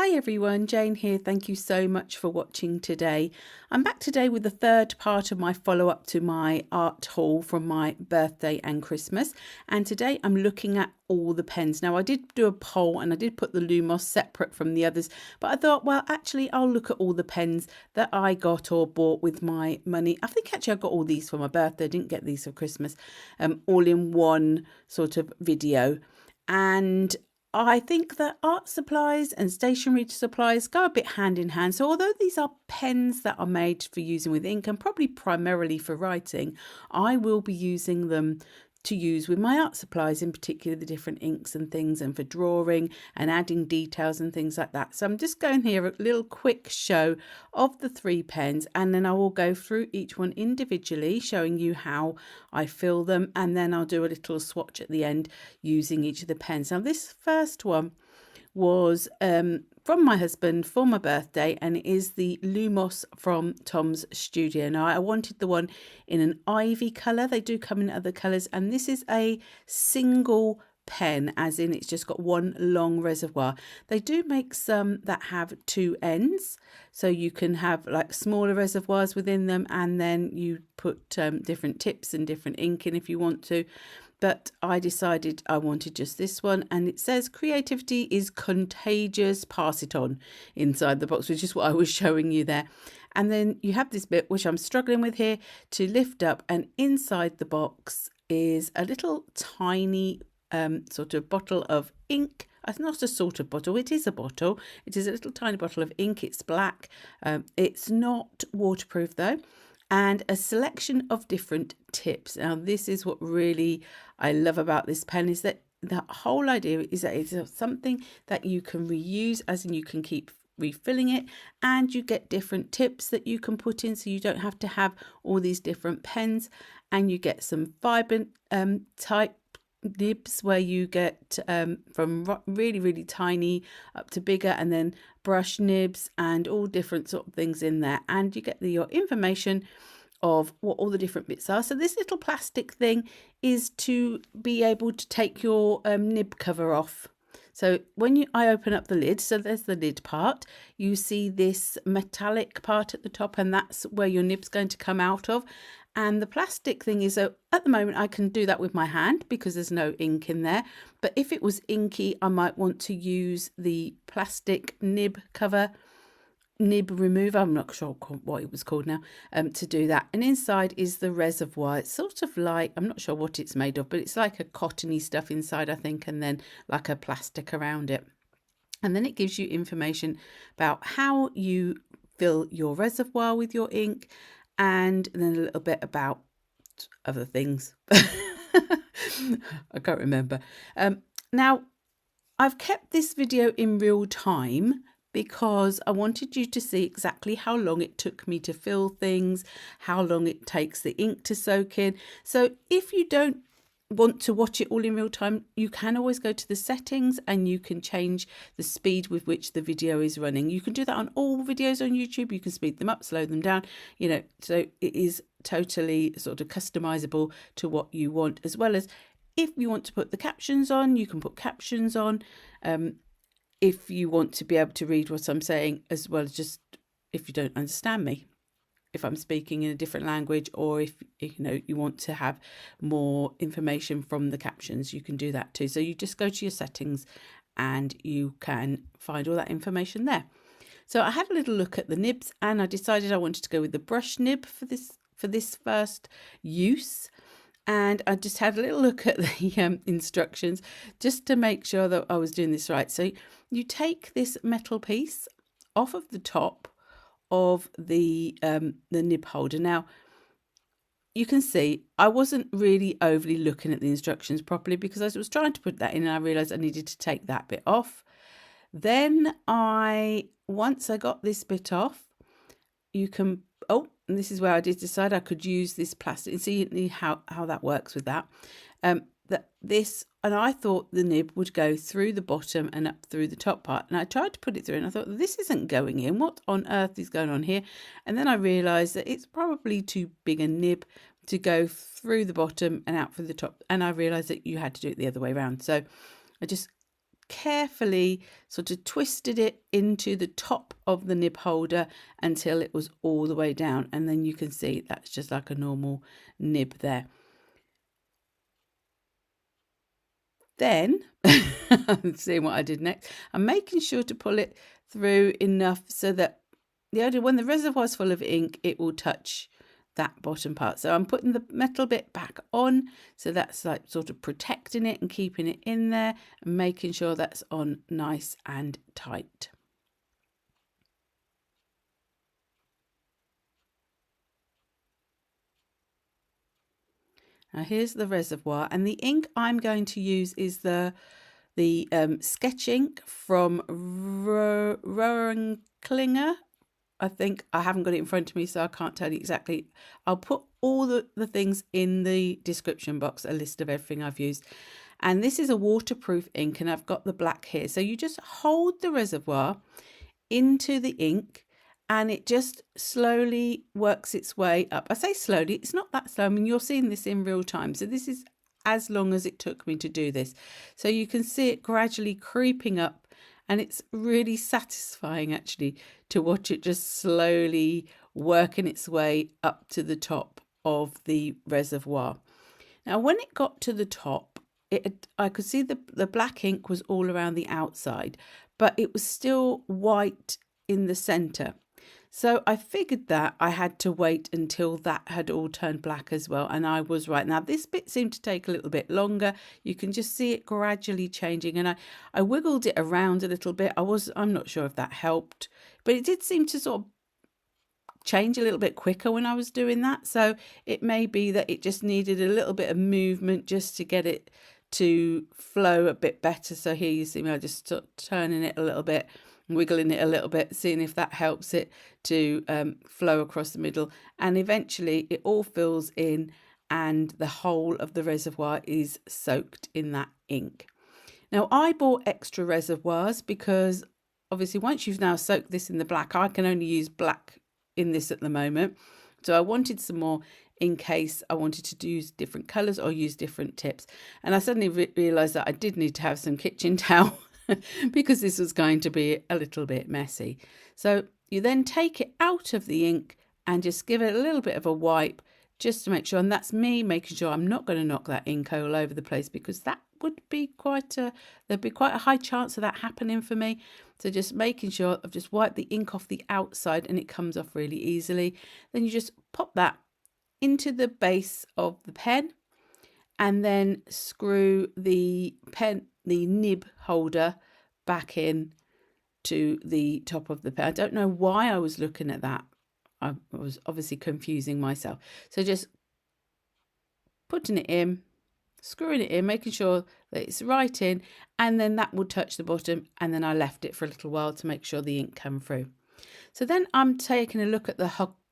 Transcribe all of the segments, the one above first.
Hi everyone, Jane here. Thank you so much for watching today. I'm back today with the third part of my follow-up to my art haul from my birthday and Christmas. And today I'm looking at all the pens. Now I did do a poll and I did put the Lumos separate from the others, but I thought, well, actually I'll look at all the pens that I got or bought with my money. I think actually I got all these for my birthday. I didn't get these for Christmas, all in one sort of video. And I think that art supplies and stationery supplies go a bit hand in hand. So although these are pens that are made for using with ink and probably primarily for writing, I will be using them to use with my art supplies, in particular the different inks and things, and for drawing and adding details and things like that. So I'm just going here a little quick show of the 3 pens, and then I will go through each one individually, showing you how I fill them, and then I'll do a little swatch at the end using each of the pens. Now this first one was from my husband for my birthday, and it is the Lumos from Tom's Studio. Now I wanted the one in an ivy colour. They do come in other colours, and this is a single pen, as in it's just got one long reservoir. They do make some that have 2 ends, so you can have like smaller reservoirs within them, and then you put different tips and different ink in if you want to. But I decided I wanted just this one, and it says creativity is contagious, pass it on inside the box, which is what I was showing you there. And then you have this bit which I'm struggling with here to lift up, and inside the box is a little tiny sort of bottle of ink. It's not a sort of bottle, it is a bottle. It is a little tiny bottle of ink. It's black. It's not waterproof though. And a selection of different tips. Now this is what really I love about this pen, is that the whole idea is that it's something that you can reuse, as in you can keep refilling it, and you get different tips that you can put in, so you don't have to have all these different pens. And you get some fibre type nibs where you get from really tiny up to bigger, and then brush nibs and all different sort of things in there, and you get your information of what all the different bits are. So this little plastic thing is to be able to take your nib cover off. So when I open up the lid, so there's the lid part, you see this metallic part at the top, and that's where your nib's going to come out of. And the plastic thing is, at the moment I can do that with my hand because there's no ink in there. But if it was inky, I might want to use the plastic nib cover, nib remover, I'm not sure what it was called now, to do that. And inside is the reservoir. It's sort of like, I'm not sure what it's made of, but it's like a cottony stuff inside, I think, and then like a plastic around it. And then it gives you information about how you fill your reservoir with your ink, and then a little bit about other things. I can't remember. Now, I've kept this video in real time because I wanted you to see exactly how long it took me to fill things, how long it takes the ink to soak in. So if you don't want to watch it all in real time, you can always go to the settings and you can change the speed with which the video is running. You can do that on all videos on YouTube. You can speed them up, slow them down, you know, so it is totally sort of customizable to what you want. As well as if you want to put the captions on, you can put captions on. If you want to be able to read what I'm saying, as well as just if you don't understand me, if I'm speaking in a different language, or if you know you want to have more information from the captions, you can do that too. So you just go to your settings and you can find all that information there. So I had a little look at the nibs, and I decided I wanted to go with the brush nib for this first use. And I just had a little look at the instructions just to make sure that I was doing this right. So you take this metal piece off of the top of the nib holder. Now you can see I wasn't really overly looking at the instructions properly because I was trying to put that in and I realized I needed to take that bit off. Then once I got this bit off, you can, and this is where I did decide I could use this plastic and see how that works with that. And I thought the nib would go through the bottom and up through the top part, and I tried to put it through and I thought, this isn't going in, what on earth is going on here? And then I realized that it's probably too big a nib to go through the bottom and out through the top, and I realized that you had to do it the other way around. So I just carefully sort of twisted it into the top of the nib holder until it was all the way down. And then you can see that's just like a normal nib there. Then, seeing what I did next, I'm making sure to pull it through enough so that when the reservoir is full of ink, it will touch that bottom part. So I'm putting the metal bit back on, so that's like sort of protecting it and keeping it in there and making sure that's on nice and tight. Now here's the reservoir, and the ink I'm going to use is the sketch ink from Rohrer and Klinger. I think I haven't got it in front of me, so I can't tell you exactly. I'll put all the things in the description box, a list of everything I've used. And this is a waterproof ink, and I've got the black here. So you just hold the reservoir into the ink, and it just slowly works its way up. I say slowly, it's not that slow. I mean, you're seeing this in real time. So this is as long as it took me to do this. So you can see it gradually creeping up, and it's really satisfying actually to watch it just slowly working its way up to the top of the reservoir. Now, when it got to the top, I could see the black ink was all around the outside, but it was still white in the center. So I figured that I had to wait until that had all turned black as well. And I was right. Now, this bit seemed to take a little bit longer. You can just see it gradually changing. And I wiggled it around a little bit. I'm not sure if that helped, but it did seem to sort of change a little bit quicker when I was doing that. So it may be that it just needed a little bit of movement just to get it to flow a bit better. So here you see me, I just sort of turning it a little bit, wiggling it a little bit, seeing if that helps it to flow across the middle. And eventually it all fills in and the whole of the reservoir is soaked in that ink. Now, I bought extra reservoirs because obviously once you've now soaked this in the black, I can only use black in this at the moment. So I wanted some more in case I wanted to use different colours or use different tips. And I suddenly realised that I did need to have some kitchen towel because this was going to be a little bit messy. So you then take it out of the ink and just give it a little bit of a wipe just to make sure, and that's me making sure I'm not going to knock that ink all over the place, because that would be there'd be quite a high chance of that happening for me. So just making sure I've just wiped the ink off the outside and it comes off really easily. Then you just pop that into the base of the pen and then screw the nib holder back in to the top of the pen. I don't know why I was looking at that. I was obviously confusing myself. So just putting it in, screwing it in, making sure that it's right in, and then that will touch the bottom, and then I left it for a little while to make sure the ink come through. So then I'm taking a look at the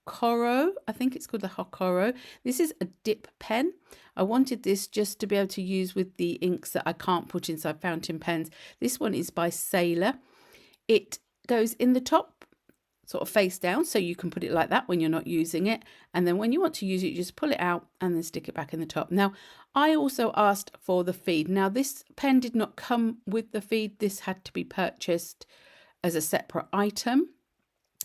Hocoro. I think it's called the Hocoro. This is a dip pen. I wanted this just to be able to use with the inks that I can't put inside fountain pens. This one is by Sailor. It goes in the top, sort of face down, so you can put it like that when you're not using it. And then when you want to use it, you just pull it out and then stick it back in the top. Now, I also asked for the feed. Now, this pen did not come with the feed. This had to be purchased as a separate item.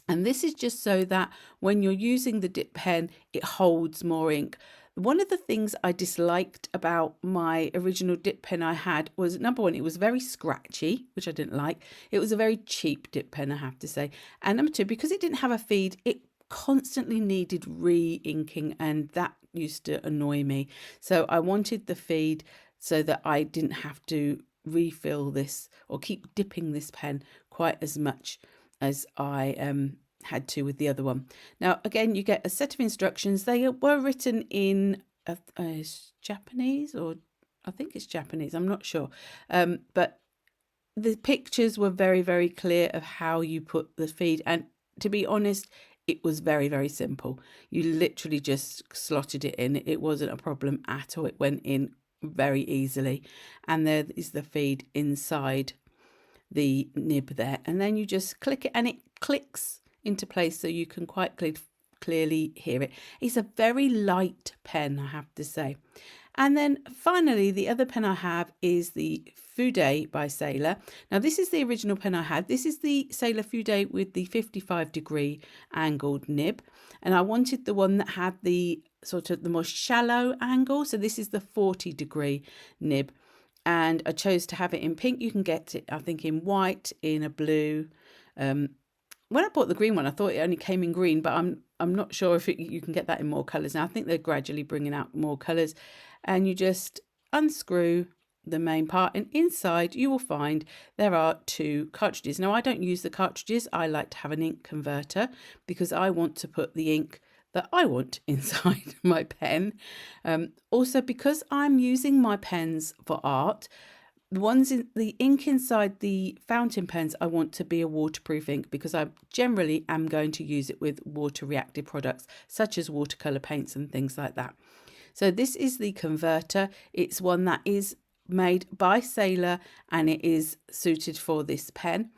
And this is just so that when you're using the dip pen, it holds more ink. One of the things I disliked about my original dip pen I had was, number one, it was very scratchy, which I didn't like. It was a very cheap dip pen, I have to say. And number two, because it didn't have a feed, it constantly needed re-inking, and that used to annoy me. So I wanted the feed so that I didn't have to refill this or keep dipping this pen quite as much as I had to with the other one. Now, again, you get a set of instructions. They were written in Japanese, or I think it's Japanese, I'm not sure. But the pictures were very, very clear of how you put the feed. And to be honest, it was very, very simple. You literally just slotted it in. It wasn't a problem at all. It went in very easily. And there is the feed inside the nib there, and then you just click it and it clicks into place, so you can quite clearly hear it. It's a very light pen, I have to say, And then finally, the other pen I have is the Fude by Sailor. Now, this is the original pen I had. This is the Sailor Fude with the 55-degree angled nib. And I wanted the one that had the sort of the more shallow angle. So this is the 40-degree nib. And I chose to have it in pink. You can get it, I think, in white, in a blue. When I bought the green one, I thought it only came in green, but I'm not sure if you can get that in more colours. Now, I think they're gradually bringing out more colours. And you just unscrew the main part, and inside you will find there are 2 cartridges. Now, I don't use the cartridges. I like to have an ink converter because I want to put the ink that I want inside my pen. Also, because I'm using my pens for art, the ones in the ink inside the fountain pens, I want to be a waterproof ink because I generally am going to use it with water reactive products such as watercolor paints and things like that. So this is the converter. It's one that is made by Sailor and it is suited for this pen.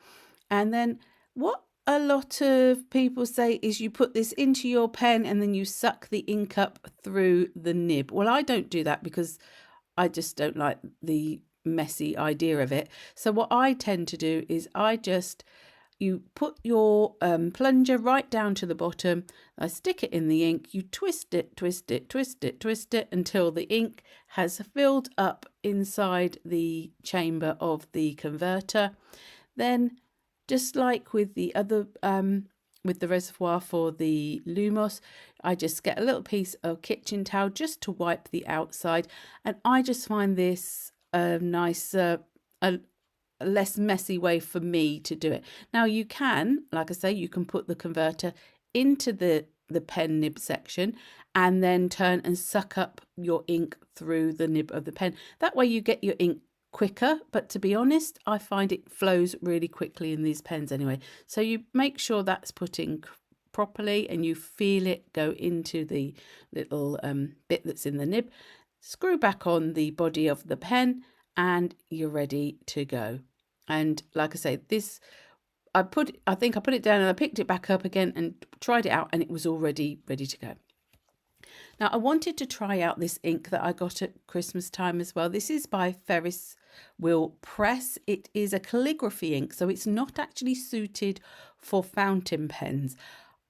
And then what a lot of people say is you put this into your pen and then you suck the ink up through the nib. Well, I don't do that because I just don't like the messy idea of it. So what I tend to do is you put your plunger right down to the bottom. I stick it in the ink. You twist it until the ink has filled up inside the chamber of the converter. Then, just like with the other with the reservoir for the Lumos, I just get a little piece of kitchen towel just to wipe the outside, and I just find this a nicer, a less messy way for me to do it. Now you can, like I say, you can put the converter into the pen nib section and then turn and suck up your ink through the nib of the pen. That way you get your ink quicker, but to be honest, I find it flows really quickly in these pens anyway. So you make sure that's put in properly and you feel it go into the little bit that's in the nib. Screw back on the body of the pen and you're ready to go. And like I say, this I think I put it down and I picked it back up again and tried it out and it was already ready to go. Now I wanted to try out this ink that I got at Christmas time as well. This is by Ferris Will Press. It is a calligraphy ink, so it's not actually suited for fountain pens.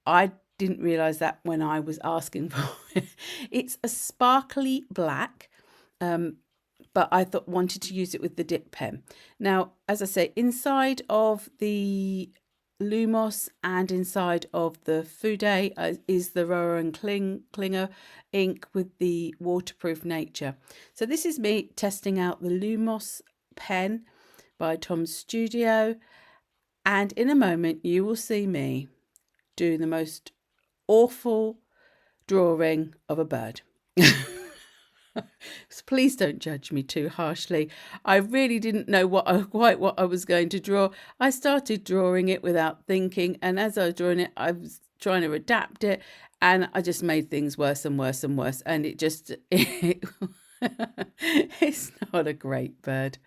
I didn't realise that when I was asking for it. It's a sparkly black, but I wanted to use it with the dip pen. Now, as I say, inside of the Lumos and inside of the Fude is the Rohrer and Klinger ink with the waterproof nature. So this is me testing out the Lumos pen by Tom's Studio, and in a moment you will see me do the most awful drawing of a bird. So please don't judge me too harshly. I really didn't know quite what I was going to draw. I started drawing it without thinking, and as I was drawing it, I was trying to adapt it, and I just made things worse and worse and worse. And it's not a great bird.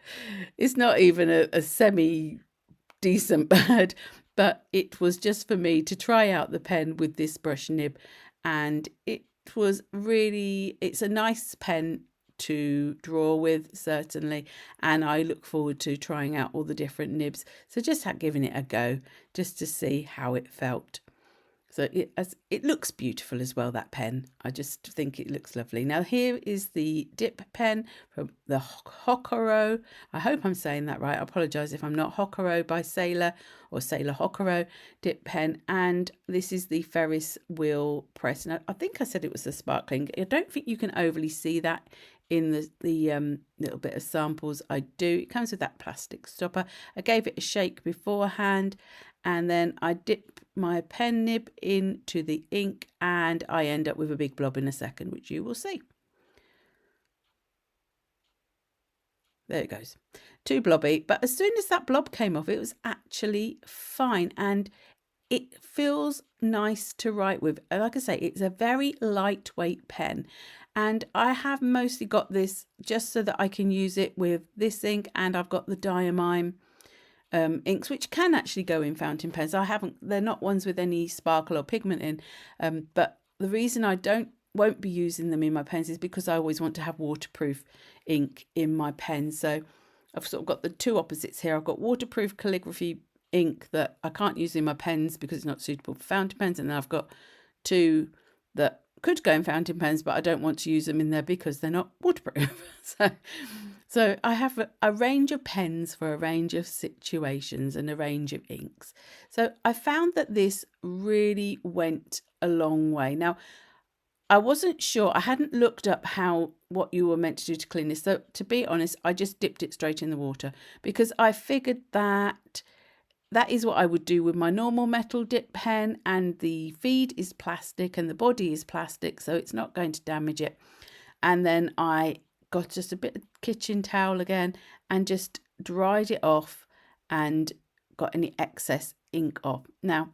It's not even a semi-decent bird, but it was just for me to try out the pen with this brush nib, and it's a nice pen to draw with, certainly, and I look forward to trying out all the different nibs. So just giving it a go just to see how it felt. So it looks beautiful as well, that pen. I just think it looks lovely. Now here is the dip pen from the Hocoro. I hope I'm saying that right. I apologise if I'm not. Hocoro by Sailor, or Sailor Hocoro dip pen. And this is the Ferris Wheel Press. Now I think I said it was the sparkling. I don't think you can overly see that in the little bit of samples I do. It comes with that plastic stopper. I gave it a shake beforehand, and then I dip my pen nib into the ink and I end up with a big blob in a second, which you will see. There it goes. Too blobby, but as soon as that blob came off, it was actually fine and it feels nice to write with. Like I say, it's a very lightweight pen, and I have mostly got this just so that I can use it with this ink, and I've got the Diamine inks, which can actually go in fountain pens. They're not ones with any sparkle or pigment in, but the reason I don't won't be using them in my pens is because I always want to have waterproof ink in my pen. So I've sort of got the two opposites here. I've got waterproof calligraphy ink that I can't use in my pens because it's not suitable for fountain pens, and then I've got two that could go in fountain pens, but I don't want to use them in there because they're not waterproof. So I have a range of pens for a range of situations and a range of inks. So I found that this really went a long way. Now, I wasn't sure. I hadn't looked up what you were meant to do to clean this. So to be honest, I just dipped it straight in the water because I figured that is what I would do with my normal metal dip pen, and the feed is plastic and the body is plastic, so it's not going to damage it. And then I got just a bit of kitchen towel again and just dried it off and got any excess ink off. Now,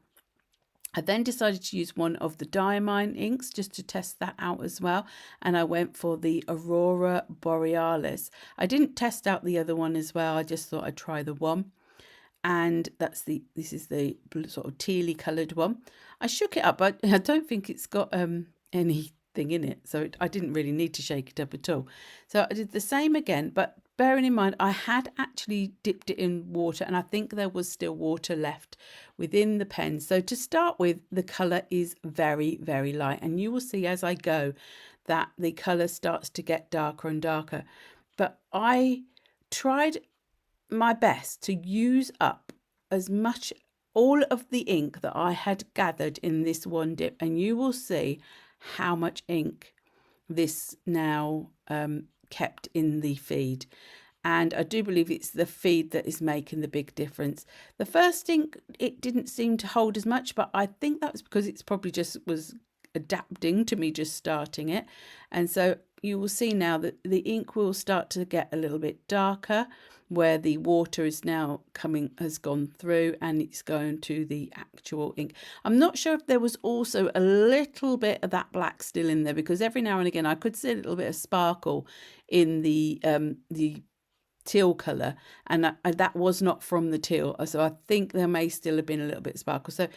I then decided to use one of the Diamine inks just to test that out as well. And I went for the Aurora Borealis. I didn't test out the other one as well. I just thought I'd try the one. And this is the sort of tealy coloured one. I shook it up, but I don't think it's got anything in it. So I didn't really need to shake it up at all. So I did the same again, but bearing in mind, I had actually dipped it in water and I think there was still water left within the pen. So to start with, the colour is very, very light. And you will see as I go that the colour starts to get darker and darker. But I tried my best to use up as much, all of the ink that I had gathered in this one dip. And you will see how much ink this now kept in the feed. And I do believe it's the feed that is making the big difference. The first ink, it didn't seem to hold as much, but I think that was because it's probably just was adapting to me just starting it. And so you will see now that the ink will start to get a little bit darker where the water is now has gone through and it's going to the actual ink. I'm not sure if there was also a little bit of that black still in there, because every now and again I could see a little bit of sparkle in the teal colour, and that was not from the teal. So I think there may still have been a little bit of sparkle. So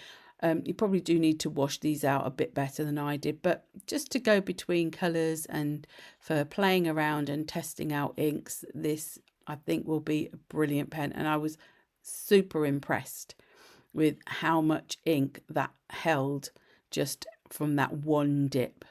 you probably do need to wash these out a bit better than I did, but just to go between colours and for playing around and testing out inks, this I think will be a brilliant pen. And I was super impressed with how much ink that held just from that one dip.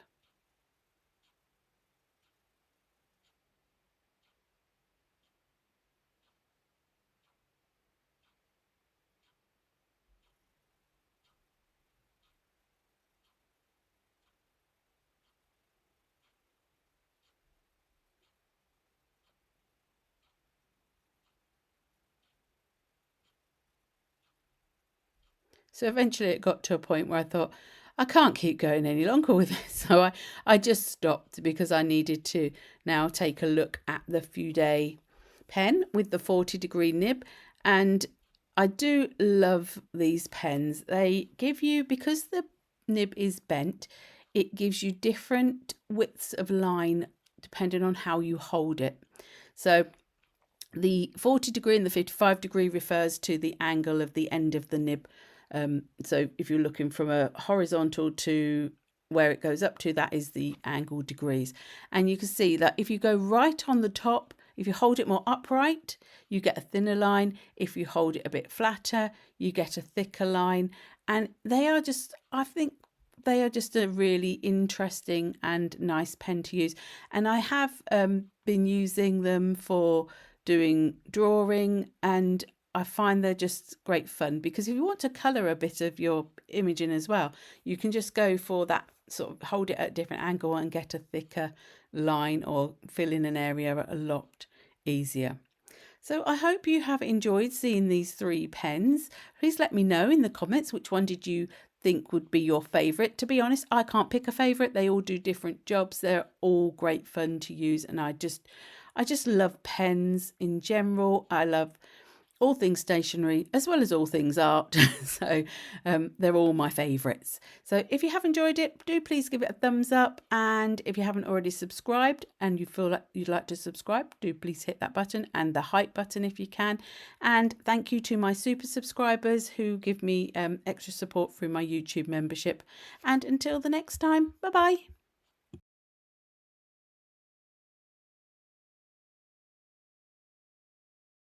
So eventually it got to a point where I thought, I can't keep going any longer with this. So I just stopped because I needed to now take a look at the Fude pen with the 40-degree nib. And I do love these pens. They give you, because the nib is bent, it gives you different widths of line depending on how you hold it. So the 40-degree and the 55-degree refers to the angle of the end of the nib. So if you're looking from a horizontal to where it goes up to, that is the angle degrees. And you can see that if you go right on the top, if you hold it more upright, you get a thinner line. If you hold it a bit flatter, you get a thicker line. And they are just, I think they are just a really interesting and nice pen to use. And I have been using them for doing drawing, and I find they're just great fun, because if you want to colour a bit of your image in as well, you can just go for that sort of hold it at a different angle and get a thicker line or fill in an area a lot easier. So I hope you have enjoyed seeing these three pens. Please let me know in the comments which one did you think would be your favourite. To be honest, I can't pick a favourite. They all do different jobs. They're all great fun to use, and I just love pens in general. I love all things stationery as well as all things art. So they're all my favourites. So if you have enjoyed it, do please give it a thumbs up. And if you haven't already subscribed and you feel like you'd like to subscribe, do please hit that button and the hype button if you can. And thank you to my super subscribers who give me extra support through my YouTube membership. And until the next time, bye bye.